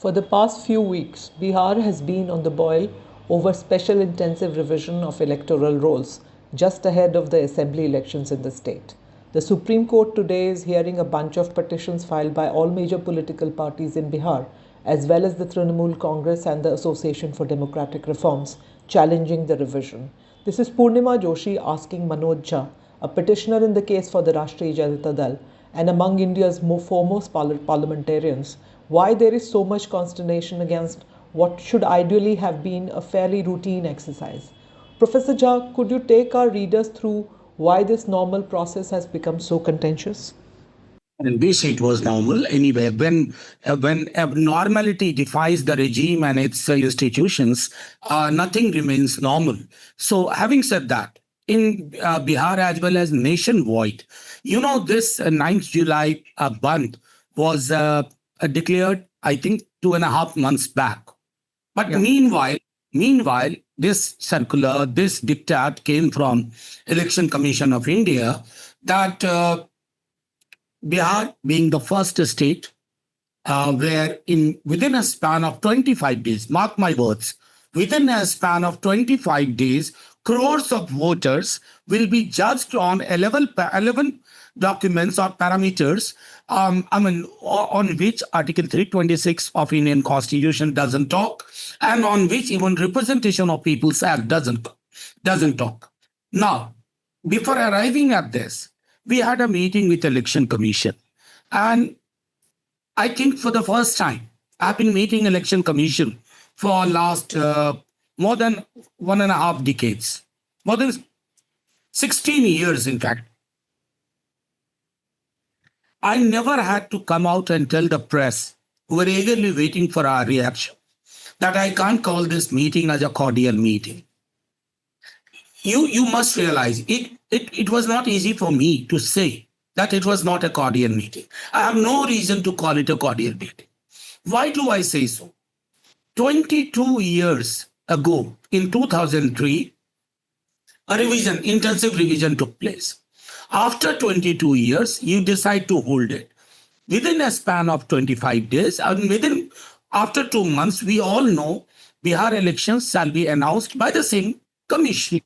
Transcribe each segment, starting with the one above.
For the past few weeks, Bihar has been on the boil over special intensive revision of electoral rolls just ahead of the assembly elections in the state. The Supreme Court today is hearing a bunch of petitions filed by all major political parties in Bihar, as well as the Trinamool Congress and the Association for Democratic Reforms, challenging the revision. This is Purnima Joshi asking Manoj Jha, a petitioner in the case for the Rashtriya Janata Dal and among India's foremost parliamentarians, why there is so much consternation against what should ideally have been a fairly routine exercise. Professor Jha, could you take our readers through why this normal process has become so contentious? I wish it was normal. Anyway, when abnormality defies the regime and its institutions, nothing remains normal. So, having said that, in Bihar as well as nationwide, this 9th July Bandh was declared, I think, 2.5 months back. But meanwhile, this circular, this diktat came from Election Commission of India that Bihar being the first state where within a span of 25 days, mark my words, within a span of 25 days, crores of voters will be judged on 11 documents or parameters, on which Article 326 of Indian Constitution doesn't talk, and on which even Representation of People's Act doesn't talk. Now, before arriving at this, we had a meeting with Election Commission, and I think for the first time, I've been meeting Election Commission for last more than 1.5 decades, more than 16 years, in fact. I never had to come out and tell the press, who were eagerly waiting for our reaction, that I can't call this meeting as a cordial meeting. You must realize it was not easy for me to say that it was not a cordial meeting. I have no reason to call it a cordial meeting. Why do I say so? 22 years ago, in 2003, intensive revision took place. After 22 years, you decide to hold it. Within a span of 25 days, and after 2 months, we all know Bihar elections shall be announced by the same commission.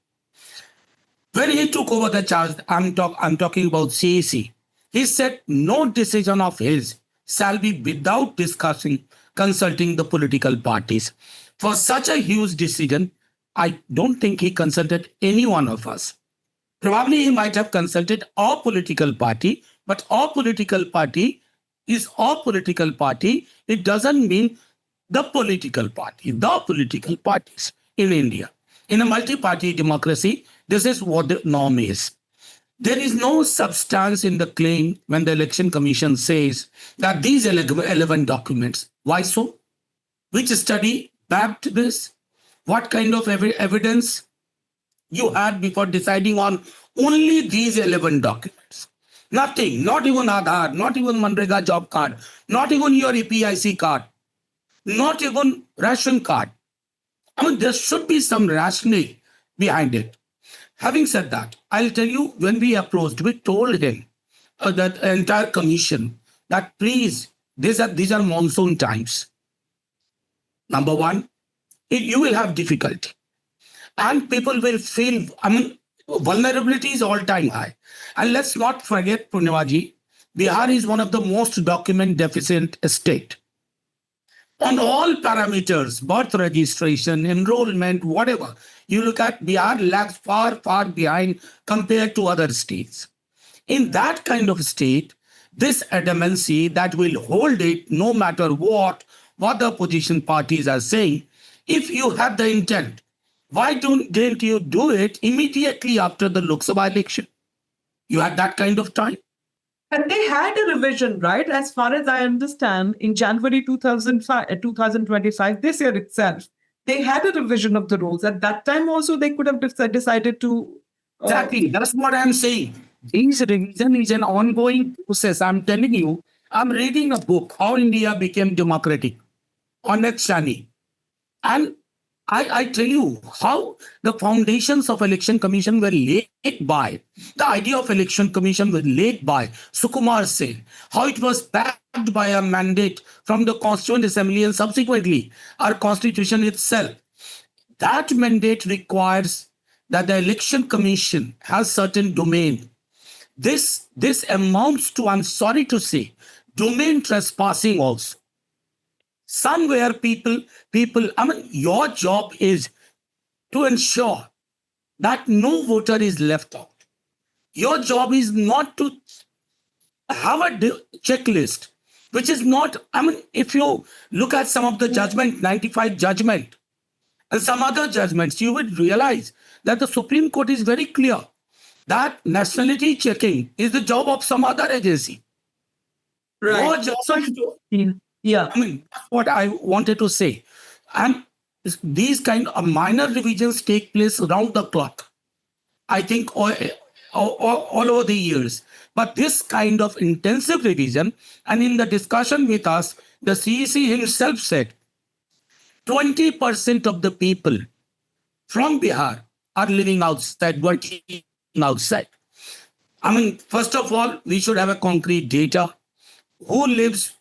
When he took over the charge, I'm talking about CAC, he said no decision of his shall be without consulting the political parties. For such a huge decision, I don't think he consulted any one of us. Probably he might have consulted our political party, but our political party is our political party. It doesn't mean the political party, the political parties in India. In a multi-party democracy, this is what the norm is. There is no substance in the claim when the Election Commission says that these 11 documents. Why so? Which study backed this? What kind of evidence you had before deciding on only these 11 documents? Nothing, not even Aadhaar, not even Manrega job card, not even your EPIC card, not even ration card. There should be some rationale behind it. Having said that, I'll tell you, when we approached, we told him, that entire commission, that please, these are monsoon times. Number one, you will have difficulty. And people will feel, vulnerability is all-time high. And let's not forget, Purnimaji, Bihar is one of the most document deficient state. On all parameters, birth registration, enrollment, whatever, you look at, Bihar lags far, far behind compared to other states. In that kind of state, this adamancy that will hold it no matter what the opposition parties are saying, if you have the intent, why didn't you do it immediately after the Lok Sabha election? You had that kind of time. And they had a revision, right? As far as I understand, in January 2025, this year itself, they had a revision of the rules. At that time also, they could have decided to... Exactly. That's what I'm saying. This revision is an ongoing process. I'm telling you, I'm reading a book, How India Became Democratic, on Shani. And I tell you how the foundations of election commission were laid by, the idea of election commission was laid by Sukumar Sen, how it was backed by a mandate from the Constituent Assembly and subsequently our constitution itself. That mandate requires that the election commission has certain domain. This amounts to, I'm sorry to say, domain trespassing also. Somewhere people, I mean, your job is to ensure that no voter is left out. Your job is not to have a checklist, which is not, I mean, if you look at some of the judgment, 95 judgment, and some other judgments, you would realize that the Supreme Court is very clear that nationality checking is the job of some other agency. Right. Your job is to, Yeah. I mean, that's what I wanted to say. And these kind of minor revisions take place around the clock, I think, all over the years. But this kind of intensive revision, and in the discussion with us, the CEC himself said 20% of the people from Bihar are living outside, working outside. I mean, first of all, we should have a concrete data. Who lives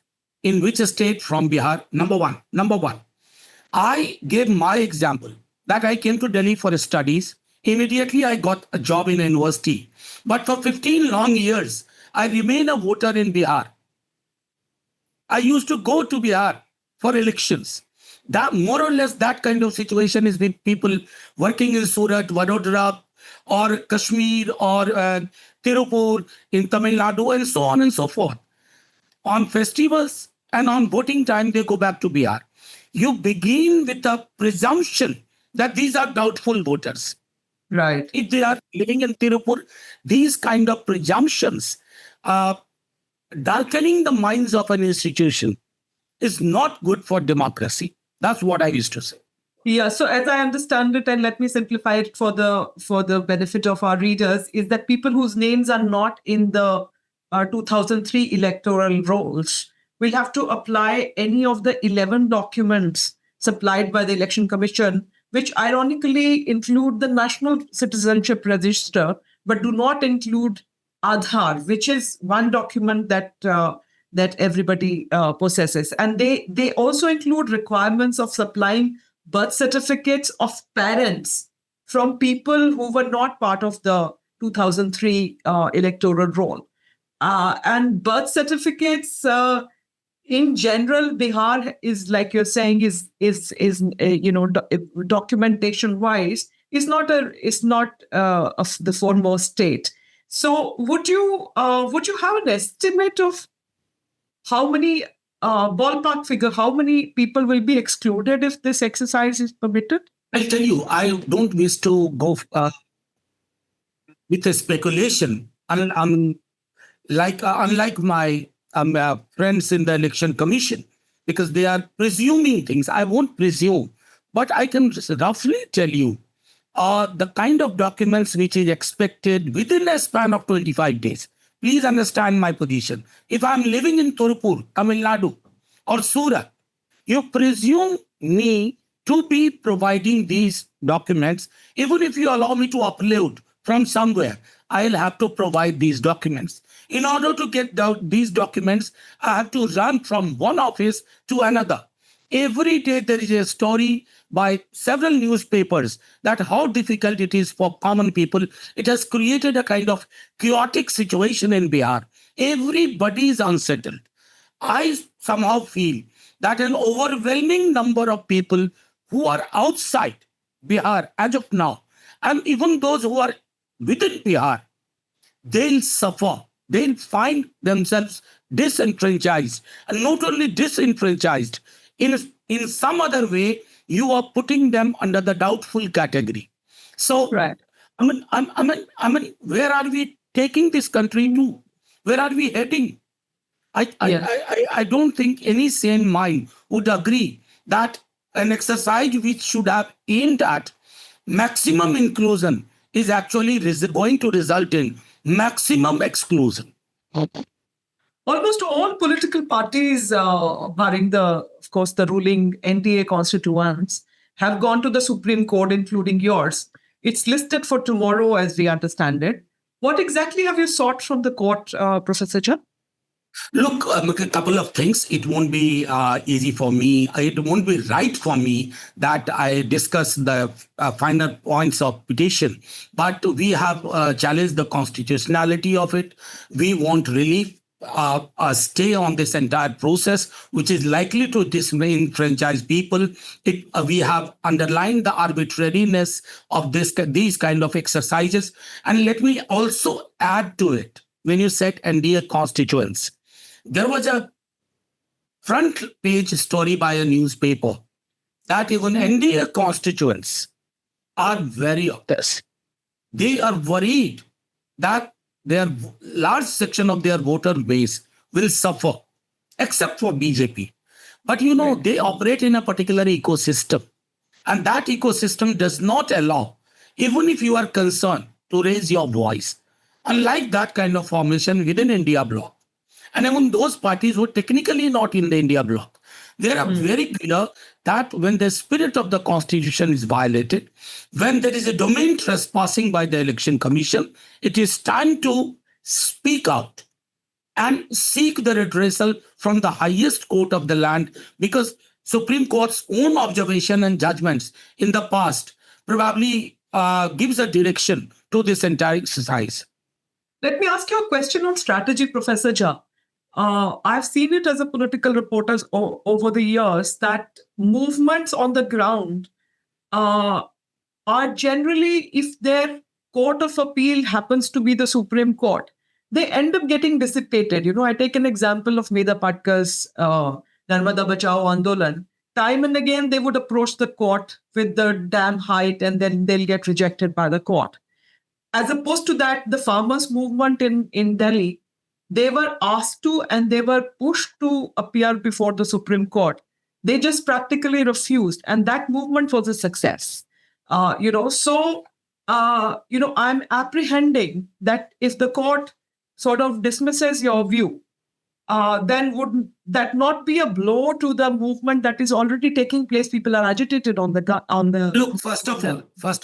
in which state from Bihar? Number one. Number one. I gave my example that I came to Delhi for studies. Immediately, I got a job in a university. But for 15 long years, I remained a voter in Bihar. I used to go to Bihar for elections. That more or less that kind of situation is with people working in Surat, Vadodara, or Kashmir, or Tirupur in Tamil Nadu, and so on and so forth. On festivals and on voting time, they go back to Bihar. You begin with a presumption that these are doubtful voters. Right. If they are living in Tirupur, these kind of presumptions, darkening the minds of an institution, is not good for democracy. That's what I used to say. Yeah. So as I understand it, and let me simplify it for the benefit of our readers, is that people whose names are not in the 2003 electoral rolls will have to apply any of the 11 documents supplied by the Election Commission, which ironically include the National Citizenship Register, but do not include Aadhaar, which is one document that that everybody possesses. And they also include requirements of supplying birth certificates of parents from people who were not part of the 2003 electoral roll. And birth certificates, in general, Bihar is, like you're saying, is documentation wise is not of the foremost state. So would you have an estimate of how many ballpark figure, how many people will be excluded if this exercise is permitted? I'll tell you, I don't wish to go with a speculation. Unlike my friends in the election commission, because they are presuming things. I won't presume, but I can roughly tell you the kind of documents which is expected within a span of 25 days. Please understand my position. If I'm living in Tirupur, Tamil Nadu, or Surat, you presume me to be providing these documents. Even if you allow me to upload from somewhere, I'll have to provide these documents. In order to get these documents, I have to run from one office to another. Every day there is a story by several newspapers that how difficult it is for common people. It has created a kind of chaotic situation in Bihar. Everybody is unsettled. I somehow feel that an overwhelming number of people who are outside Bihar as of now, and even those who are within Bihar, they'll suffer. They'll find themselves disenfranchised. And not only disenfranchised, in some other way, you are putting them under the doubtful category. So, Right. I mean, where are we taking this country to? Where are we heading? I don't think any sane mind would agree that an exercise which should have aimed at maximum inclusion is actually going to result in maximum exclusion. Almost all political parties, barring of course, the ruling NDA constituents, have gone to the Supreme Court, including yours. It's listed for tomorrow, as we understand it. What exactly have you sought from the court, Professor Jha? Look, a couple of things. It won't be easy for me. It won't be right for me that I discuss the finer points of petition. But we have challenged the constitutionality of it. We want relief. Stay on this entire process, which is likely to disenfranchise people. We have underlined the arbitrariness of these kind of exercises. And let me also add to it, when you said NDA constituents, there was a front page story by a newspaper that even NDA constituents are very upset. They are worried that their large section of their voter base will suffer, except for BJP. But they operate in a particular ecosystem. And that ecosystem does not allow, even if you are concerned, to raise your voice. Unlike that kind of formation within India bloc. And among those parties who are technically not in the India bloc, they are very clear that when the spirit of the constitution is violated, when there is a domain trespassing by the election commission, it is time to speak out and seek the redressal from the highest court of the land, because Supreme Court's own observation and judgments in the past probably gives a direction to this entire exercise. Let me ask you a question on strategy, Professor Jha. I've seen it as a political reporter over the years that movements on the ground are generally, if their court of appeal happens to be the Supreme Court, they end up getting dissipated. I take an example of Medha Patkar's Narmada Bachao Andolan. Time and again, they would approach the court with the dam height and then they'll get rejected by the court. As opposed to that, the farmers' movement in Delhi, they were asked to and they were pushed to appear before the Supreme Court. They just practically refused. And that movement was a success. So I'm apprehending that if the court sort of dismisses your view, then would that not be a blow to the movement that is already taking place? People are agitated on the. Look, first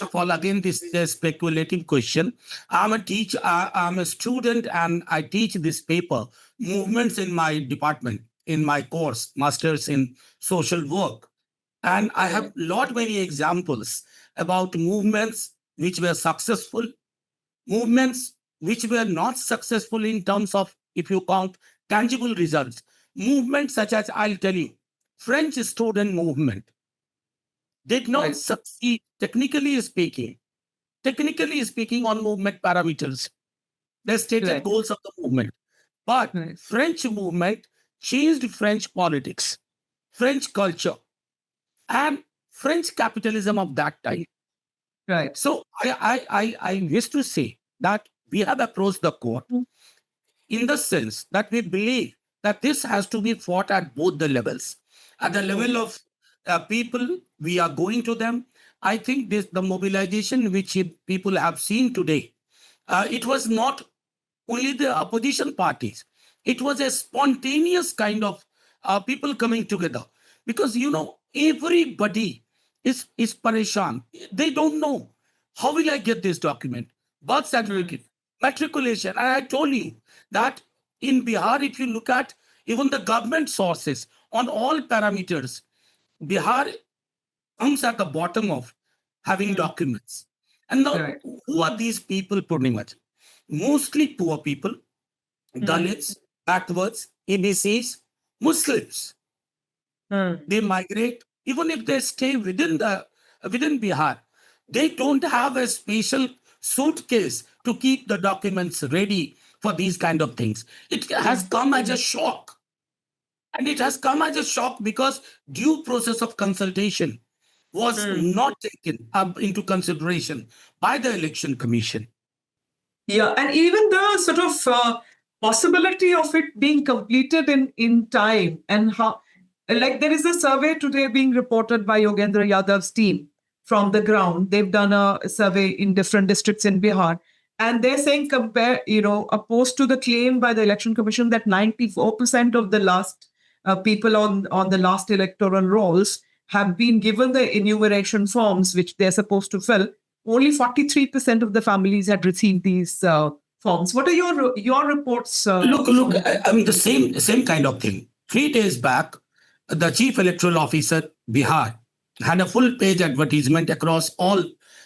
of all, again, this is a speculative question. I'm a teacher, I'm a student, and I teach this paper, movements in my department, in my course, Masters in Social Work. And I have many examples about movements which were successful, movements which were not successful in terms of, if you count, tangible results. Movements such as, I'll tell you, French student movement did not succeed, technically speaking, on movement parameters, the stated goals of the movement. But French movement changed French politics, French culture, and French capitalism of that time. Right. So I wish to say that we have approached the court in the sense that we believe that this has to be fought at both the levels. At the level of people, we are going to them. I think the mobilization which people have seen today, it was not only the opposition parties. It was a spontaneous kind of people coming together. Because, everybody is pareshan. They don't know. How will I get this document? Birth certificate, matriculation. And I told you that in Bihar, if you look at even the government sources on all parameters, Bihar comes at the bottom of having documents. And now, who are these people pretty much? Mostly poor people, Dalits, backwards, ABCs, Muslims. They migrate, even if they stay within Bihar, they don't have a special suitcase to keep the documents ready for these kind of things. It has come as a shock. And it has come as a shock because due process of consultation was not taken into consideration by the Election Commission. Yeah, and even the sort of possibility of it being completed in time, and how, like, there is a survey today being reported by Yogendra Yadav's team from the ground. They've done a survey in different districts in Bihar, and they're saying, opposed to the claim by the Election Commission that 94% of the last people on the last electoral rolls have been given the enumeration forms which they're supposed to fill, only 43% of the families had received these forms. What are your reports? Look. I mean, the same kind of thing. 3 days back, the chief electoral officer, Bihar, had a full page advertisement across all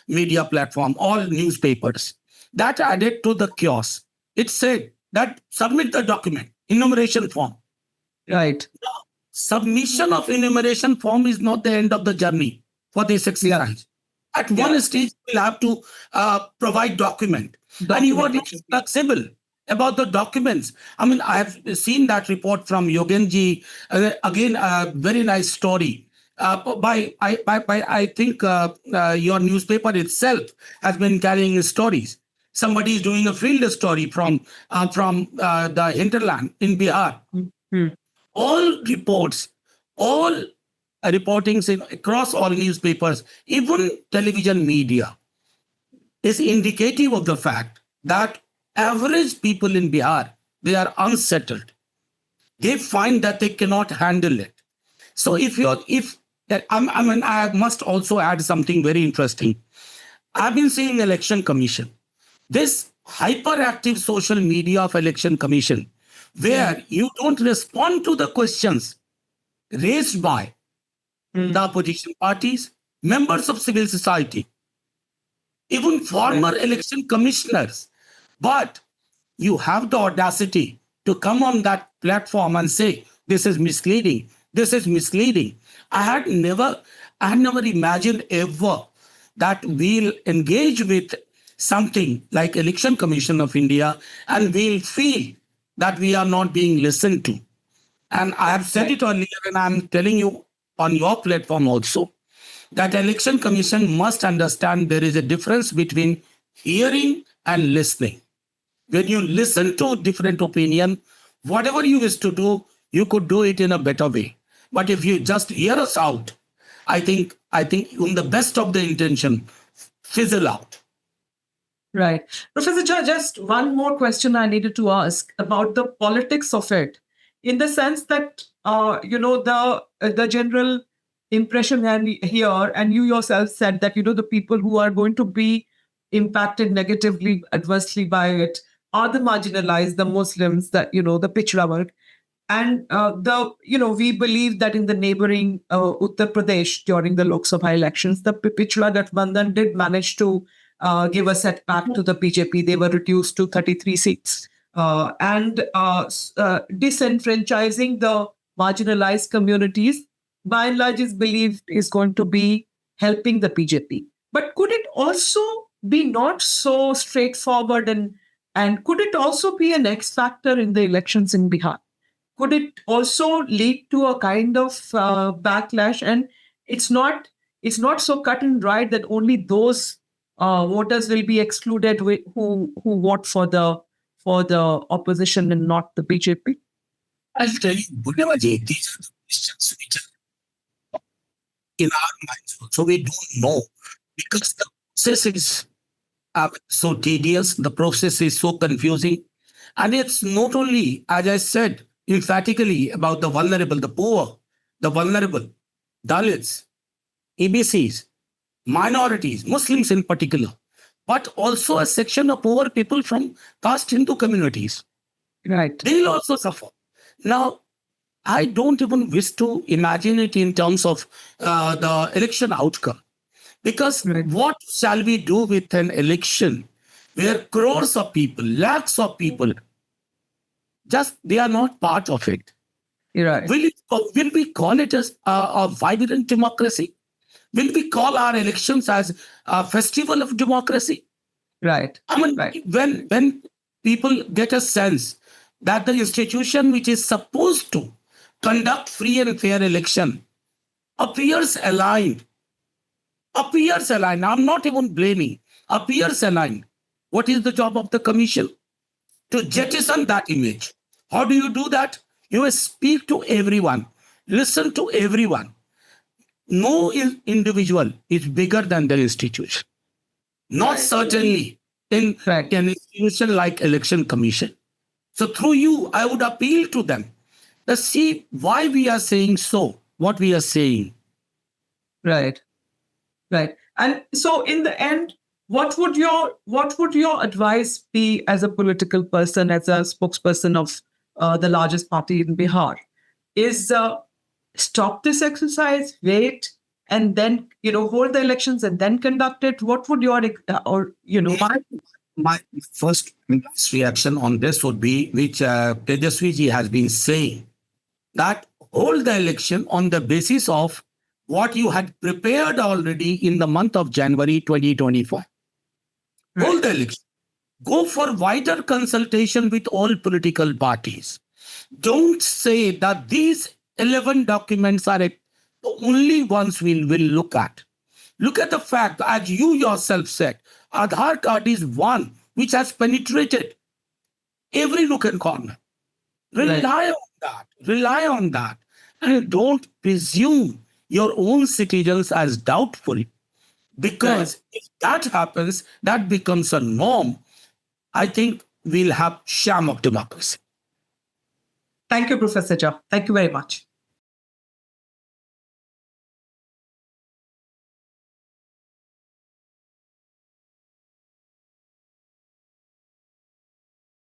media platform, all newspapers. That added to the chaos. It said that submit the document, enumeration form. Right. Submission of enumeration form is not the end of the journey for this exercise. At one stage, we'll have to provide document. And you are not flexible about the documents. I mean, I have seen that report from Yogenji. Again, a very nice story. I think your newspaper itself has been carrying stories. Somebody is doing a field story from the hinterland in Bihar. All reports, all reportings across all newspapers, even television media, is indicative of the fact that average people in Bihar, they are unsettled. They find that they cannot handle it. So I must also add something very interesting. I've been seeing election commission, this hyperactive social media of election commission, where you don't respond to the questions raised by the opposition parties, members of civil society, even former election commissioners. But you have the audacity to come on that platform and say, this is misleading. This is misleading. I had never imagined ever that we'll engage with something like Election Commission of India and we'll feel that we are not being listened to. And I have said it earlier, and I'm telling you on your platform also, that Election Commission must understand there is a difference between hearing and listening. When you listen to different opinion, whatever you wish to do, you could do it in a better way. But if you just hear us out, I think in the best of the intention, fizzle out. Right. Professor Jha, just one more question I needed to ask about the politics of it, in the sense that, the general impression here, and you yourself said that, the people who are going to be impacted negatively, adversely by it are the marginalized, the Muslims, the pichda worg. And we believe that in the neighboring Uttar Pradesh during the Lok Sabha elections, the Pichda Gathbandhan did manage to give a setback to the BJP. They were reduced to 33 seats. And disenfranchising the marginalized communities, by and large, is believed is going to be helping the BJP. But could it also be not so straightforward, and could it also be an X factor in the elections in Bihar? Could it also lead to a kind of backlash? And it's not so cut and dried that only those voters will be excluded who vote for the opposition and not the BJP? I'll tell you, Bunyabaji, these are the questions which are in our minds also. We don't know, because the process is so tedious, the process is so confusing. And it's not only, as I said, emphatically about the vulnerable, the poor, the vulnerable, Dalits, EBCs, minorities, Muslims in particular, but also a section of poor people from caste Hindu communities. Right. They will also suffer. Now, I don't even wish to imagine it in terms of the election outcome. Because what shall we do with an election where crores of people, lakhs of people, just they are not part of it? Right. Will we call it as a vibrant democracy? Will we call our elections as a festival of democracy? Right. I mean, when people get a sense that the institution which is supposed to conduct free and fair election appears aligned, I'm not even blaming, appears aligned. What is the job of the commission? To jettison that image. How do you do that? You will speak to everyone, listen to everyone. No individual is bigger than the institution. Not certainly in an institution like Election Commission. So through you, I would appeal to them. Let's see why we are saying so, what we are saying. Right. Right. And so in the end, what would your advice be as a political person, as a spokesperson of the largest party in Bihar? Is stop this exercise, wait, and then hold the elections and then conduct it? What would your My first reaction on this would be, which Tejaswi ji has been saying, that hold the election on the basis of what you had prepared already in the month of January 2025. Hold the election. Go for wider consultation with all political parties. Don't say that these 11 documents are the only ones we will look at. Look at the fact, as you yourself said, Aadhaar card is one which has penetrated every nook and corner. Rely on that. Rely on that. And don't presume your own citizens as doubtful. Because if that happens, that becomes a norm. I think we'll have sham of democracy. Thank you, Professor Jha. Thank you very much.